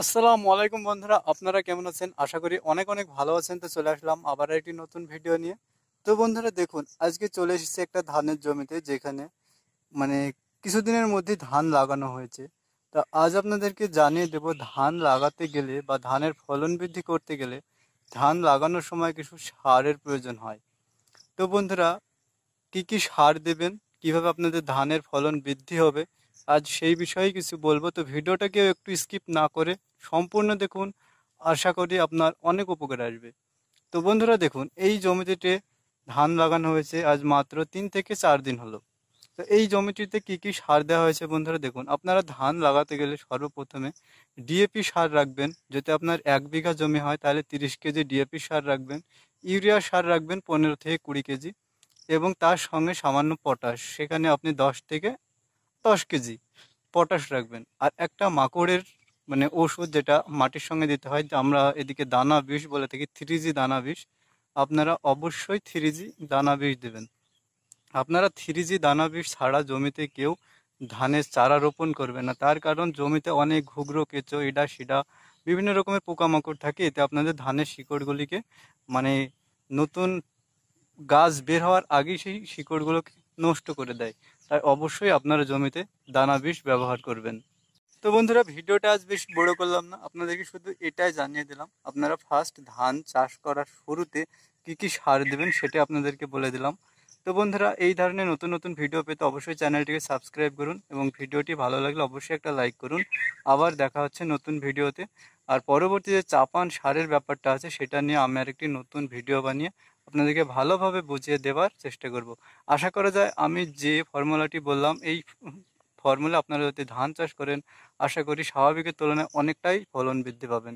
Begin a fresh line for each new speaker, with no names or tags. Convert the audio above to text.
আসসালামু আলাইকুম বন্ধুরা, আপনারা কেমন আছেন? আশা করি অনেক অনেক ভালো আছেন। তো চলে আসলাম আবার একটি নতুন ভিডিও নিয়ে। তো বন্ধুরা দেখুন, আজকে চলে এসেছি একটা ধানের জমিতে, যেখানে মানে কিছুদিনের মধ্যে ধান লাগানো হয়েছে। তা আজ আপনাদেরকে জানিয়ে দেব, ধান লাগাতে গেলে বা ধানের ফলন বৃদ্ধি করতে গেলে ধান লাগানোর সময় কিছু সারের প্রয়োজন হয়। তো বন্ধুরা, কি কি সার দেবেন, কিভাবে আপনাদের ধানের ফলন বৃদ্ধি হবে, আজ সেই বিষয়ে কিছু বলবো। তো ভিডিওটাকে একটু স্কিপ না করে সম্পূর্ণ দেখুন, আশা করি আপনার অনেক উপকার আসবে। তো বন্ধুরা দেখুন, এই জমিটিতে ধান লাগানো হয়েছে আজ মাত্র 3 থেকে 4 দিন হলো। তো এই জমিটিতে কি কি সার দেওয়া হয়েছে বন্ধুরা দেখুন, আপনারা ধান লাগাতে গেলে সর্বপ্রথমে ডিএপি সার রাখবেন। যদি আপনার 1 বিঘা জমি হয় তাহলে 30 কেজি ডিএপি সার রাখবেন। ইউরিয়া সার রাখবেন 15 থেকে 20 কেজি, এবং তার সঙ্গে সামান্য পটাশ, সেখানে আপনি 10 থেকে 10 কেজি পটাশ রাখবেন। আর একটা মাকড়ের ওষুধ, যেটা মাটির সঙ্গে দিতে হয়, যে আমরা এদিকে দানা বিষ বলে থাকি, 3G দানা বিষ। আপনারা অবশ্যই 3G দানা বিষ দেবেন। আপনারা 3G দানা বিষ ছাড়া জমিতে কেউ ধানের চারা রোপণ করবে না, তার কারণ জমিতে অনেক ঘুঘরো, কেঁচো, ইডা সিডা বিভিন্ন রকমের পোকামাকড় থাকে। এতে আপনাদের ধানের শিকড়গুলিকে মানে নতুন গাছ বের হওয়ার আগেই সেই শিকড়গুলোকে নষ্ট করে দেয়। তাই অবশ্যই আপনারা জমিতে দানা বিষ ব্যবহার করবেন। তো বন্ধুরা, ভিডিওটা আজ বেশ বড় করলাম না, আপনাদেরকে শুধু এটাই জানিয়ে দিলাম। আপনারা ফার্স্ট ধান চাষ করার শুরুতে কি কি সার দেবেন সেটা আপনাদেরকে বলে দিলাম। তো বন্ধুরা, এই ধরনের নতুন নতুন ভিডিও পেতে অবশ্যই চ্যানেলটিকে সাবস্ক্রাইব করুন, এবং ভিডিওটি ভালো লাগলে অবশ্যই একটা লাইক করুন। আবার দেখা হচ্ছে নতুন ভিডিওতে। আর পরবর্তী যে চাপান সারের ব্যাপারটা আছে, সেটা নিয়ে আমি আরেকটি নতুন ভিডিও বানিয়ে আপনাদেরকে ভালোভাবে বুঝিয়ে দেওয়ার চেষ্টা করব। আশা করা যায় আমি যে ফর্মুলাটি বললাম, এই ফর্মুলা আপনারা যদি ধান চাষ করেন, আশা করি স্বাভাবিকের তুলনায় অনেকটাই ফলন বৃদ্ধি পাবেন।